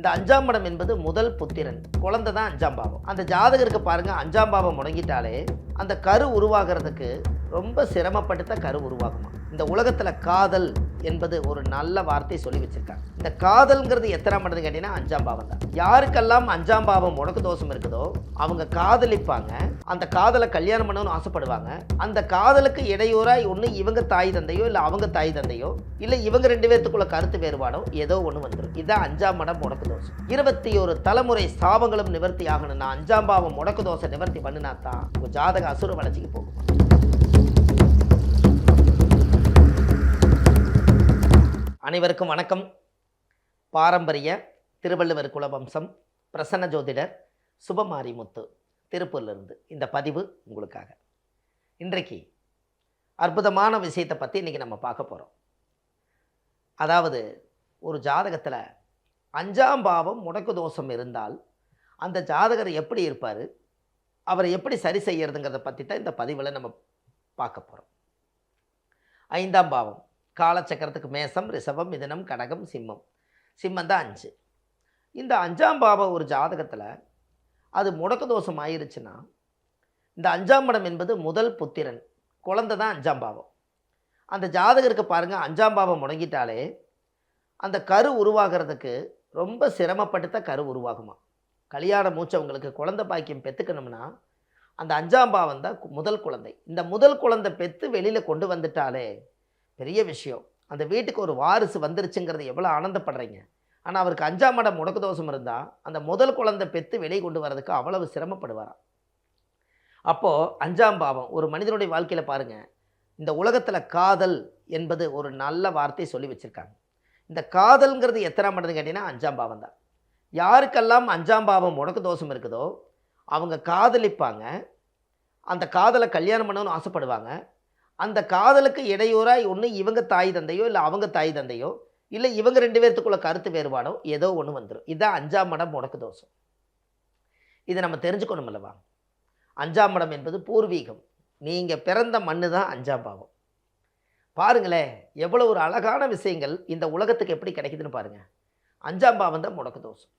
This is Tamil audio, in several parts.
இந்த 5ஆம் இடம் என்பது முதல் புத்திரன், குழந்தை தான் 5ஆம் பாவம். அந்த ஜாதகருக்கு பாருங்க 5ஆம் பாவம் முடங்கிட்டாலே அந்த கரு உருவாகிறதுக்கு ரொம்ப சிரமப்பட்டு தான் கரு உருவாகுமா. இந்த உலகத்துல காதல் என்பது ஒரு நல்ல வார்த்தை சொல்லி வச்சிருக்காங்க. இந்த காதல்ங்கிறது எத்தனாம் இடம் கேட்டீங்கன்னா 5ஆம் பாவம் தான். யாருக்கெல்லாம் 5ஆம் பாவம் முடக்கு தோஷம் இருக்குதோ அவங்க காதலிப்பாங்க, அந்த காதலை கல்யாணம் பண்ணணும்னு ஆசைப்படுவாங்க. அந்த காதலுக்கு இடையூறாய் ஒன்று இவங்க தாய் தந்தையோ இல்லை அவங்க தாய் தந்தையோ இல்லை இவங்க 2 பேர்த்துக்குள்ள கருத்து வேறுபாடோ ஏதோ ஒன்று வந்துடும். இதுதான் 5ஆம் இடம் முடக்கு தோஷம். 21 தலைமுறை சாபங்களும் நிவர்த்தி ஆகணும்னா 5ஆம் பாவம் முடக்கு தோஷம் நிவர்த்தி பண்ணினா தான் உங்க ஜாதக அசுர வளர்ச்சிக்கு போகும். அனைவருக்கும் வணக்கம். பாரம்பரிய திருவள்ளுவர் குலவம்சம் பிரசன்ன ஜோதிடர் சுபமாரிமுத்து திருப்பூர்லேருந்து இந்த பதிவு உங்களுக்காக. இன்றைக்கு அற்புதமான விஷயத்தை பற்றி இன்றைக்கி நம்ம பார்க்க போகிறோம். அதாவது ஒரு ஜாதகத்தில் 5ஆம் பாவம் முடக்கு தோஷம் இருந்தால் அந்த ஜாதகர் எப்படி இருப்பார், அவரை எப்படி சரி செய்யறதுங்கிறத பற்றி தான் இந்த பதிவில் நம்ம பார்க்க போகிறோம். 5ஆம் பாவம் காலச்சக்கரத்துக்கு மேசம், ரிஷபம், மிதுனம், கடகம், சிம்மம். சிம்மம் தான் 5. இந்த 5ஆம் பாவம் ஒரு ஜாதகத்தில் அது முடக்கு தோஷம் ஆயிருச்சுன்னா இந்த 5ஆம் இடம் என்பது முதல் புத்திரன், குழந்தை தான் 5ஆம் பாவம். அந்த ஜாதகருக்கு பாருங்கள் 5ஆம் பாவம் முடங்கிட்டாலே அந்த கரு உருவாகிறதுக்கு ரொம்ப சிரமப்பட்டு தான் கரு உருவாகுமா. கல்யாண மூச்சவங்களுக்கு குழந்தை பாக்கியம் பெற்றுக்கணும்னா அந்த 5ஆம் பாவம் தான் முதல் குழந்தை. இந்த முதல் குழந்தை பெற்று வெளியில் கொண்டு வந்துட்டாலே பெரிய விஷயம். அந்த வீட்டுக்கு ஒரு வாரிசு வந்துருச்சுங்கிறது எவ்வளோ ஆனந்தப்படுறீங்க. ஆனால் அவருக்கு 5ஆம் இடம் முடக்கு தோஷம் இருந்தால் அந்த முதல் குழந்தை பெற்று வெளியே கொண்டு வர்றதுக்கு அவ்வளவு சிரமப்படுவாராம். அப்போது 5ஆம் பாவம் ஒரு மனிதனுடைய வாழ்க்கையில் பாருங்கள், இந்த உலகத்தில் காதல் என்பது ஒரு நல்ல வார்த்தை சொல்லி வச்சுருக்காங்க. இந்த காதல்ங்கிறது எத்தனாம் இடம்னு கேட்டிங்கன்னா 5ஆம் பாவம் தான். யாருக்கெல்லாம் 5ஆம் பாவம் முடக்கு தோஷம் இருக்குதோ அவங்க காதலிப்பாங்க, அந்த காதலை கல்யாணம் பண்ணணும்னு ஆசைப்படுவாங்க. அந்த காதலுக்கு இடையூறாய் ஒன்று இவங்க தாய் தந்தையோ இல்லை அவங்க தாய் தந்தையோ இல்லை இவங்க 2 பேர்த்துக்குள்ள கருத்து வேறுபாடோ ஏதோ ஒன்று வந்துடும். இதுதான் 5ஆம் இடம் முடக்கு தோஷம். இதை நம்ம தெரிஞ்சுக்கணும் அல்லவா. 5ஆம் இடம் என்பது பூர்வீகம். நீங்கள் பிறந்த மண்ணு தான் 5ஆம் பாவம். பாருங்களேன் எவ்வளோ ஒரு அழகான விஷயங்கள் இந்த உலகத்துக்கு எப்படி கிடைக்குதுன்னு பாருங்கள். 5ஆம் பாவம் தான் முடக்கு தோஷம்.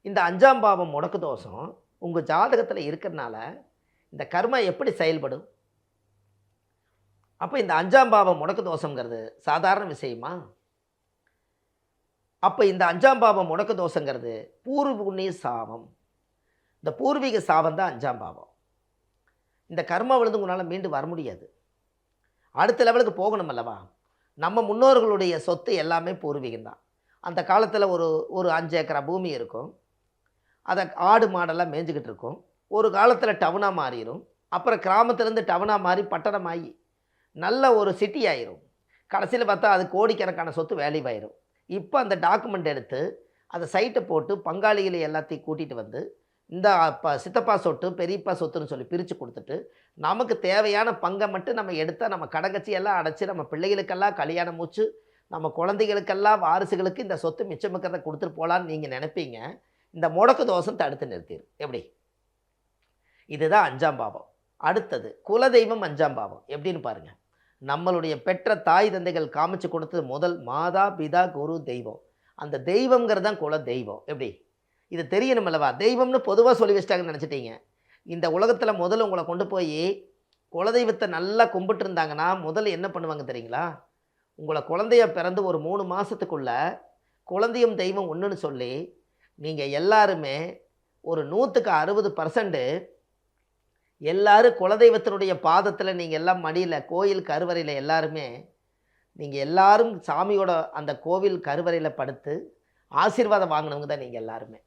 இந்த 5ஆம் பாவம் முடக்கு தோஷம் உங்கள் ஜாதகத்தில் இருக்கிறதுனால இந்த கர்மா எப்படி செயல்படும். அப்போ இந்த 5ஆம் பாவம் முடக்கு தோஷங்கிறது சாதாரண விஷயமா? அப்போ இந்த 5ஆம் பாவம் முடக்கு தோஷங்கிறது பூர்வ புண்ணிய சாபம். இந்த பூர்வீக சாபம் தான் 5ஆம் பாவம். இந்த கர்மா விழுந்து உங்களால் மீண்டு வர முடியாது. அடுத்த லெவலுக்கு போகணும் அல்லவா. நம்ம முன்னோர்களுடைய சொத்து எல்லாமே பூர்வீகம்தான். அந்த காலத்தில் ஒரு 5 ஏக்கரா பூமி இருக்கும், அதை ஆடு மாடெல்லாம் மேய்ஞ்சிக்கிட்டு இருக்கும். ஒரு காலத்தில் டவுனாக மாறிடும், அப்புறம் கிராமத்துலேருந்து டவுனாக மாறி பட்டணமாகி நல்ல ஒரு சிட்டி ஆயிரும். கடைசியில் பார்த்தா அது கோடிக்கணக்கான சொத்து வேல்யூவாயிரும். இப்போ அந்த டாக்குமெண்ட் எடுத்து அதை சைட்டை போட்டு பங்காளிகளை எல்லாத்தையும் கூட்டிகிட்டு வந்து இந்த சித்தப்பா சொத்து பெரியப்பா சொத்துன்னு சொல்லி பிரித்து கொடுத்துட்டு நமக்கு தேவையான பங்கை மட்டும் நம்ம எடுத்தால் நம்ம கடங்கச்சி எல்லாம் அடைச்சி நம்ம பிள்ளைகளுக்கெல்லாம் கல்யாணம் மூச்சு நம்ம குழந்தைகளுக்கெல்லாம் வாரிசுகளுக்கு இந்த சொத்து மிச்சமிக்கிறத கொடுத்துட்டு போகலான்னு நீங்கள் நினைப்பீங்க. இந்த முடக்கு தோஷம் தடுத்து நிறுத்திடும். எப்படி? இதுதான் 5ஆம் பாவம். அடுத்தது குலதெய்வம் 5ஆம் பாவம். எப்படின்னு பாருங்கள். நம்மளுடைய பெற்ற தாய் தந்தைகள் காமிச்சு கொடுத்தது முதல் மாதா பிதா குரு தெய்வம். அந்த தெய்வங்கிறது தான் குல தெய்வம். எப்படி? இது தெரியணும் அல்லவா. தெய்வம்னு பொதுவாக சொல்லி வச்சிட்டாங்கன்னு நினச்சிட்டீங்க. இந்த உலகத்தில் முதல்ல உங்களை கொண்டு போய் குலதெய்வத்தை நல்லா கும்பிட்டு இருந்தாங்கன்னா முதல்ல என்ன பண்ணுவாங்க தெரியுங்களா? உங்களை குழந்தைய பிறந்து ஒரு 3 மாதத்துக்குள்ள குழந்தையும் தெய்வம் ஒன்றுன்னு சொல்லி நீங்கள் எல்லாருமே ஒரு 100க்கு 60% எல்லாரும் குலதெய்வத்தினுடைய பாதத்தில் நீங்கள் எல்லாம் மடியில் கோயில் கருவறையில் எல்லாருமே நீங்கள் எல்லாரும் சாமியோட அந்த கோவில் கருவறையில் படுத்து ஆசீர்வாதம் வாங்கினவங்க தான் நீங்கள் எல்லாருமே.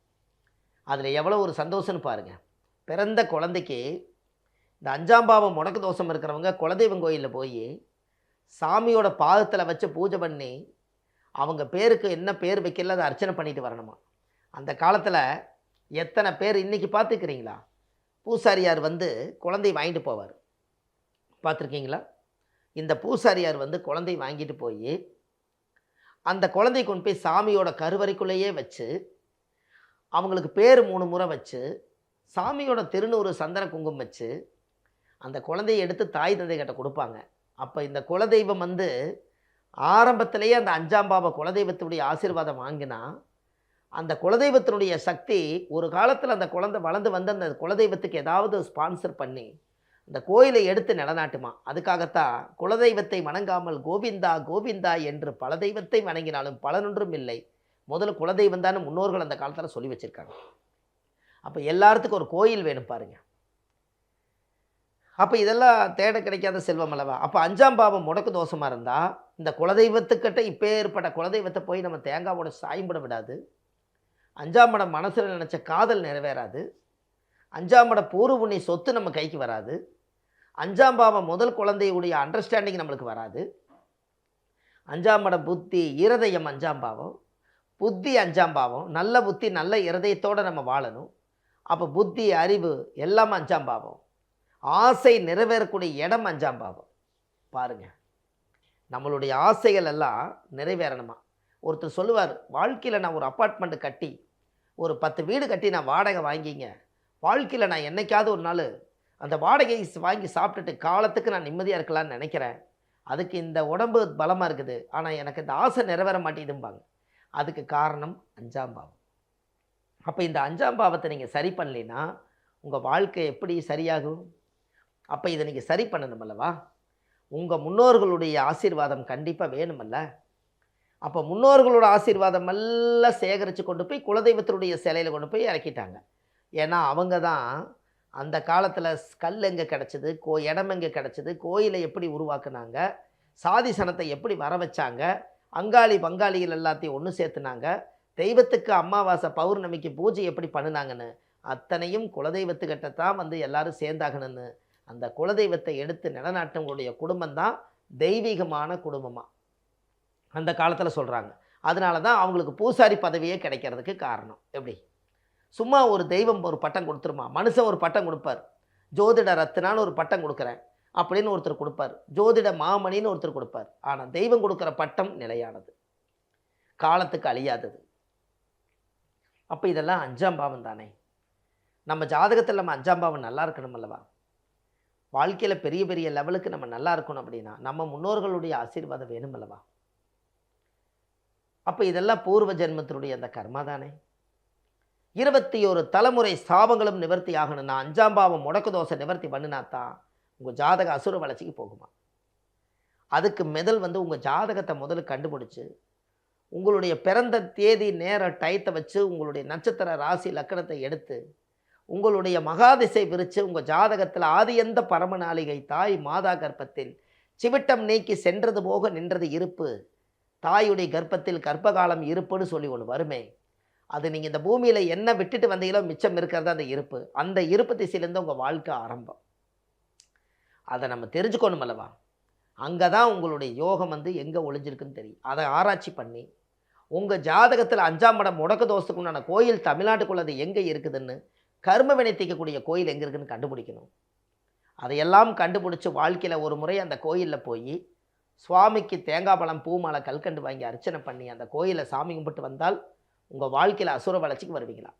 அதில் எவ்வளோ ஒரு சந்தோஷம்னு பாருங்கள். பிறந்த குழந்தைக்கு இந்த 5ஆம் பாவம் முடக்கு தோஷம் இருக்கிறவங்க குலதெய்வம் கோயிலில் போய் சாமியோட பாதத்தில் வச்சு பூஜை பண்ணி அவங்க பேருக்கு என்ன பேர் வைக்கல அதை அர்ச்சனை பண்ணிட்டு வரணுமா. அந்த காலத்தில் எத்தனை பேர் இன்றைக்கி பார்த்துக்கிறீங்களா? பூசாரியார் வந்து குழந்தை வாங்கிட்டு போவார், பார்த்துருக்கீங்களா? இந்த பூசாரியார் வந்து குழந்தை வாங்கிட்டு போய் அந்த குழந்தை கொண்டு போய் சாமியோட கருவறைக்குள்ளேயே வச்சு அவங்களுக்கு பேர் 3 முறை வச்சு சாமியோட திருநூறு சந்தன குங்குமம் வச்சு அந்த குழந்தையை எடுத்து தாய் தந்தை கிட்ட கொடுப்பாங்க. அப்போ இந்த குலதெய்வம் வந்து ஆரம்பத்திலேயே அந்த 5ஆம் பாவ குலதெய்வத்துடைய ஆசீர்வாதம் வாங்கினா அந்த குலதெய்வத்தினுடைய சக்தி ஒரு காலத்தில் அந்த குழந்தை வளர்ந்து வந்து அந்த குலதெய்வத்துக்கு ஏதாவது ஸ்பான்சர் பண்ணி அந்த கோயிலை எடுத்து நிலநாட்டுமா. அதுக்காகத்தான் குலதெய்வத்தை வணங்காமல் கோவிந்தா கோவிந்தா என்று பல தெய்வத்தை வணங்கினாலும் பலனொன்றும் இல்லை, முதல்ல குலதெய்வம் தான் முன்னோர்கள் அந்த காலத்தில் சொல்லி வச்சிருக்காங்க. அப்போ எல்லாத்துக்கும் ஒரு கோயில் வேணும் பாருங்க. அப்போ இதெல்லாம் தேட கிடைக்காத செல்வம் அல்லவா. அப்போ 5ஆம் பாவம் முடக்கு தோஷமாக இருந்தால் இந்த குலதெய்வத்துக்கிட்ட இப்போ ஏற்பட்ட குலதெய்வத்தை போய் நம்ம தேங்காவோட சாயம்பட விடாது. 5ஆம் இடம் மனசில் நினச்ச காதல் நிறைவேறாது. 5ஆம் இடம் பூர்வ புண்ணிய சொத்து நம்ம கைக்கு வராது. 5ஆம் பாவம் முதல் குழந்தையுடைய அண்டர்ஸ்டாண்டிங் நம்மளுக்கு வராது. 5ஆம் இடம் புத்தி இருதயம் 5ஆம் பாவம், புத்தி 5ஆம் பாவம், நல்ல புத்தி நல்ல இருதயத்தோடு நம்ம வாழணும். அப்போ புத்தி அறிவு எல்லாம் 5ஆம் பாவம், ஆசை நிறைவேறக்கூடிய இடம் 5ஆம் பாவம். பாருங்க, நம்மளுடைய ஆசைகள் எல்லாம் நிறைவேறணுமா. ஒருத்தர் சொல்லுவார், வாழ்க்கையில் நான் ஒரு அப்பார்ட்மெண்ட் கட்டி ஒரு 10 வீடு கட்டி நான் வாடகை வாங்கிங்க, வாழ்க்கையில் நான் என்னைக்காவது ஒரு நாள் அந்த வாடகையை வாங்கி சாப்பிட்டுட்டு காலத்துக்கு நான் நிம்மதியாக இருக்கலான்னு நினைக்கிறேன். அதுக்கு இந்த உடம்பு பலமாக இருக்குது, ஆனால் எனக்கு இந்த ஆசை நிறைவேற மாட்டேதும்பாங்க. அதுக்கு காரணம் 5ஆம் பாவம். அப்போ இந்த 5ஆம் பாவத்தை நீங்கள் சரி பண்ணலைன்னா உங்கள் வாழ்க்கை எப்படி சரியாகும்? அப்போ இதை நீங்கள் சரி பண்ணணும் அல்லவா. உங்கள் முன்னோர்களுடைய ஆசீர்வாதம் கண்டிப்பாக வேணுமல்ல. அப்போ முன்னோர்களோட ஆசீர்வாதம் எல்லாம் சேகரித்து கொண்டு போய் குலதெய்வத்தினுடைய சிலையில் கொண்டு போய் இறக்கிட்டாங்க. ஏன்னா அவங்க தான் அந்த காலத்தில் கல் எங்கே கிடச்சிது, இடம் எங்கே கிடச்சிது, கோயிலை எப்படி உருவாக்குனாங்க, சாதி சனத்தை எப்படி வர வச்சாங்க, அங்காளி பங்காளிகள் எல்லாத்தையும் ஒன்று சேர்த்துனாங்க, தெய்வத்துக்கு அமாவாசை பௌர்ணமிக்கு பூஜை எப்படி பண்ணினாங்கன்னு அத்தனையும் குலதெய்வத்துக்கிட்ட தான் வந்து எல்லாரும் சேர்ந்தாகணுன்னு அந்த குலதெய்வத்தை எடுத்து நிலநாட்டவங்களுடைய குடும்பம் தான் தெய்வீகமான குடும்பமாக அந்த காலத்தில் சொல்கிறாங்க. அதனால தான் அவங்களுக்கு பூசாரி பதவியே கிடைக்கிறதுக்கு காரணம். எப்படி சும்மா ஒரு தெய்வம் ஒரு பட்டம் கொடுத்துருமா, மனுஷன் ஒரு பட்டம் கொடுப்பார், ஜோதிட ரத்னான்னு ஒரு பட்டம் கொடுக்குறேன் அப்படின்னு ஒருத்தர் கொடுப்பார், ஜோதிட மாமணின்னு ஒருத்தர் கொடுப்பார். ஆனால் தெய்வம் கொடுக்குற பட்டம் நிலையானது, காலத்துக்கு அழியாதது. அப்போ இதெல்லாம் 5ஆம் பாவம் தானே. நம்ம ஜாதகத்தில் நம்ம 5ஆம் பாவம் நல்லா இருக்கணும் அல்லவா. வாழ்க்கையில் பெரிய பெரிய லெவலுக்கு நம்ம நல்லா இருக்கணும் அப்படின்னா நம்ம முன்னோர்களுடைய ஆசீர்வாதம் வேணும் அல்லவா. அப்போ இதெல்லாம் பூர்வ ஜென்மத்தினுடைய அந்த கர்மா தானே. 21 தலைமுறை சாபங்களும் நிவர்த்தி ஆகணும்னா 5ஆம் பாவம் முடக்கு தோசை நிவர்த்தி பண்ணினாத்தான் உங்கள் ஜாதக அசுர வளர்ச்சிக்கு போகுமா. அதுக்கு முதல் வந்து உங்கள் ஜாதகத்தை முதல்ல கண்டுபிடிச்சி உங்களுடைய பிறந்த தேதி நேர டயத்தை வச்சு உங்களுடைய நட்சத்திர ராசி லக்கணத்தை எடுத்து உங்களுடைய மகாதிசை விரித்து உங்கள் ஜாதகத்தில் ஆதி எந்த பரமநாளிகை தாய் மாதா கர்ப்பத்தில் சிவிட்டம் நீக்கி சென்றது போக நின்றது இருப்பு, தாயுடைய கர்ப்பத்தில் கர்ப்பகாலம் இருப்புன்னு சொல்லி ஒன்று வருமே, அது நீங்கள் இந்த பூமியில் என்ன விட்டுட்டு வந்தீங்களோ மிச்சம் இருக்கிறது அந்த இருப்பு. அந்த இருப்பு திசையிலேருந்து உங்கள் வாழ்க்கை ஆரம்பம். அதை நம்ம தெரிஞ்சுக்கணும் அல்லவா. அங்கே தான் உங்களுடைய யோகம் வந்து எங்கே ஒளிஞ்சிருக்குன்னு தெரியும். அதை ஆராய்ச்சி பண்ணி உங்கள் ஜாதகத்தில் 5ஆம் இடம் முடக்கு தோஷத்துக்குண்டான கோயில் தமிழ்நாட்டுக்குள்ள அது எங்கே இருக்குதுன்னு, கர்ம வினை தீர்க்கக்கூடிய கோயில் எங்கே இருக்குதுன்னு கண்டுபிடிக்கணும். அதையெல்லாம் கண்டுபிடிச்சி வாழ்க்கையில் ஒரு முறை அந்த கோயிலில் போய் சுவாமிக்கு தேங்காய் பழம் பூ மாலை கல்கண்டு வாங்கி அர்ச்சனை பண்ணி அந்த கோயிலை சாமி கும்பிட்டு வந்தால் உங்கள் வாழ்க்கையில் அசுர வளர்ச்சிக்கு வருவீங்களா.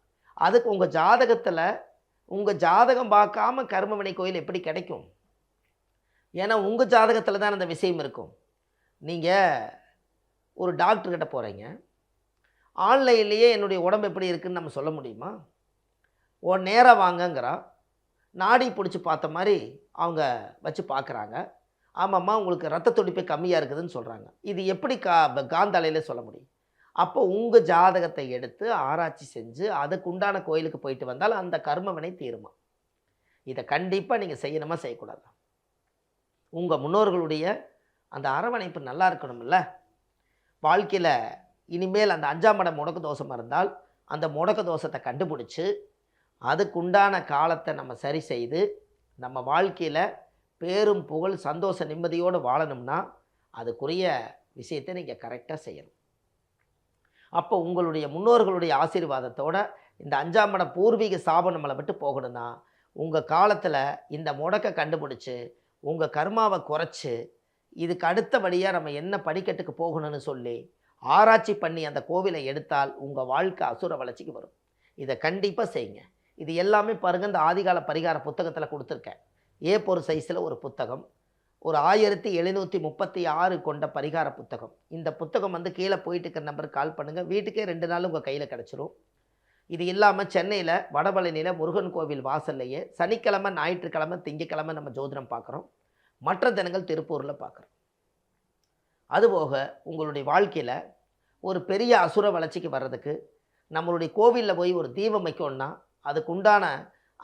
அதுக்கு உங்கள் ஜாதகத்தில் உங்கள் ஜாதகம் பார்க்காம கர்மவினை கோயில் எப்படி கிடைக்கும்? ஏன்னா உங்கள் ஜாதகத்தில் தான் அந்த விஷயம் இருக்கும். நீங்கள் ஒரு டாக்டர்கிட்ட போகிறீங்க, ஆன்லைன்லேயே என்னுடைய உடம்பு எப்படி இருக்குதுன்னு நம்ம சொல்ல முடியுமா? நேராக வாங்கங்கிறா, நாடி பிடிச்சி பார்த்த மாதிரி அவங்க வச்சு பார்க்குறாங்க. ஆமாம்மா உங்களுக்கு ரத்த துடிப்பு கம்மியாக இருக்குதுன்னு சொல்கிறாங்க. இது எப்படி காந்தாலையில் சொல்ல முடியும்? அப்போ உங்கள் ஜாதகத்தை எடுத்து ஆராய்ச்சி செஞ்சு அதுக்கு உண்டான கோயிலுக்கு போயிட்டு வந்தால் அந்த கர்மவினை தீருமா. இதை கண்டிப்பாக நீங்கள் செய்யணுமா செய்யக்கூடாதா? உங்கள் முன்னோர்களுடைய அந்த அரவணைப்பு நல்லா இருக்கணும்ல. வாழ்க்கையில் இனிமேல் அந்த 5ஆம் இடம் முடக்கு தோஷமாக இருந்தால் அந்த முடக்கு தோஷத்தை கண்டுபிடிச்சி அதுக்குண்டான காலத்தை நம்ம சரி செய்து நம்ம வாழ்க்கையில் பேரும் புகழ் சந்தோஷ நிம்மதியோடு வாழணும்னா அதுக்குரிய விஷயத்தை நீங்கள் கரெக்டாக செய்யணும். அப்போ உங்களுடைய முன்னோர்களுடைய ஆசீர்வாதத்தோட இந்த 5ஆம் இடம் பூர்வீக சாபம் நம்மளை விட்டு போகணும்னா உங்கள் காலத்தில் இந்த முடக்கை கண்டுபிடிச்சி உங்கள் கர்மாவை குறைச்சி இதுக்கு அடுத்தபடியாக நம்ம என்ன படிக்கட்டுக்கு போகணும்னு சொல்லி ஆராய்ச்சி பண்ணி அந்த கோவிலை எடுத்தால் உங்கள் வாழ்க்கை அசுர வளர்ச்சிக்கு வரும். இதை கண்டிப்பாக செய்யுங்க. இது எல்லாமே பாருங்கள், இந்த ஆதிகால பரிகார புத்தகத்தில் கொடுத்துருக்கேன். A4 சைஸில் ஒரு புத்தகம், ஒரு 1736 கொண்ட பரிகார புத்தகம். இந்த புத்தகம் வந்து கீழே போயிட்டு இருக்கிற நம்பருக்கு கால் பண்ணுங்கள். வீட்டுக்கே 2 நாள் உங்கள் கையில் கிடச்சிரும். இது இல்லாமல் சென்னையில் வடபழனியில் முருகன் கோவில் வாசல்லையே சனிக்கிழமை, ஞாயிற்றுக்கிழமை, திங்கக்கிழமை நம்ம ஜோதிடம் பார்க்குறோம். மற்ற தினங்கள் திருப்பூரில் பார்க்குறோம். அதுபோக உங்களுடைய வாழ்க்கையில் ஒரு பெரிய அசுர வளர்ச்சிக்கு வர்றதுக்கு நம்மளுடைய கோவிலில் போய் ஒரு தீபம் வைக்கணும்னா அதுக்கு உண்டான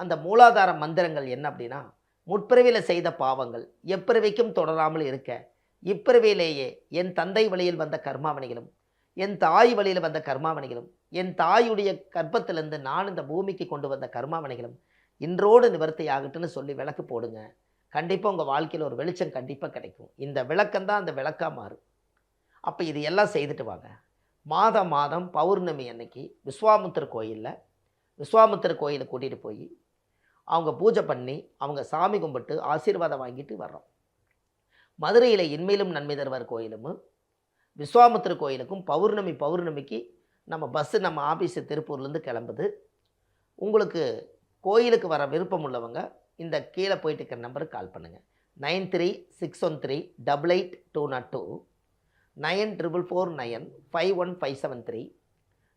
அந்த மூலாதார மந்திரங்கள் என்ன அப்படின்னா, முற்பிறவியில் செய்த பாவங்கள் எப்பிறவிக்கும் தொடராமல் இருக்க, இப்பிறவியிலேயே என் தந்தை வழியில் வந்த கர்மாவணிகளும், என் தாய் வழியில் வந்த கர்மாவணிகளும், என் தாயுடைய கர்ப்பத்திலிருந்து நான் இந்த பூமிக்கு கொண்டு வந்த கர்மாவணிகளும் இன்றோடு நிவர்த்தி ஆகட்டுன்னு சொல்லி விளக்கு போடுங்க. கண்டிப்பாக உங்கள் வாழ்க்கையில் ஒரு வெளிச்சம் கண்டிப்பாக கிடைக்கும். இந்த விளக்கம்தான் அந்த விளக்காக மாறும். அப்போ இது எல்லாம் செய்துட்டு வாங்க. மாதம் மாதம் பௌர்ணமி அன்னைக்கு விஸ்வாமுத்திர கோயிலுக்கு கூட்டிகிட்டு போய் அவங்க பூஜை பண்ணி அவங்க சாமி கும்பிட்டு ஆசீர்வாதம் வாங்கிட்டு வர்றோம். மதுரையில் இன்மையிலும் நன்மை தருவார் கோயிலும் விஸ்வாமுத்திர கோயிலுக்கும் பௌர்ணமிக்கு நம்ம பஸ்ஸு நம்ம ஆஃபீஸு திருப்பூர்லேருந்து கிளம்புது. உங்களுக்கு கோயிலுக்கு வர விருப்பம் உள்ளவங்க இந்த கீழே போயிட்டு இருக்கிற நம்பருக்கு கால் பண்ணுங்கள். 9361388202, 9449515573,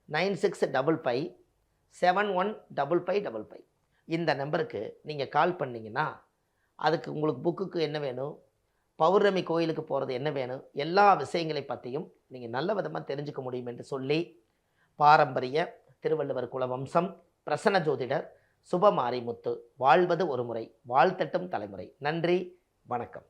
9655715555. இந்த நம்பருக்கு நீங்கள் கால் பண்ணிங்கன்னா அதுக்கு உங்களுக்கு புக்குக்கு என்ன வேணும், பௌர்ணமி கோயிலுக்கு போகிறது என்ன வேணும், எல்லா விஷயங்களை பற்றியும் நீங்கள் நல்ல விதமாக தெரிஞ்சுக்க முடியும் என்று சொல்லி, பாரம்பரிய திருவள்ளுவர் குலவம்சம் பிரசன்ன ஜோதிடர் சுபமாரிமுத்து, வாழ்வது ஒரு முறை, வாழ்த்தட்டும் தலைமுறை. நன்றி, வணக்கம்.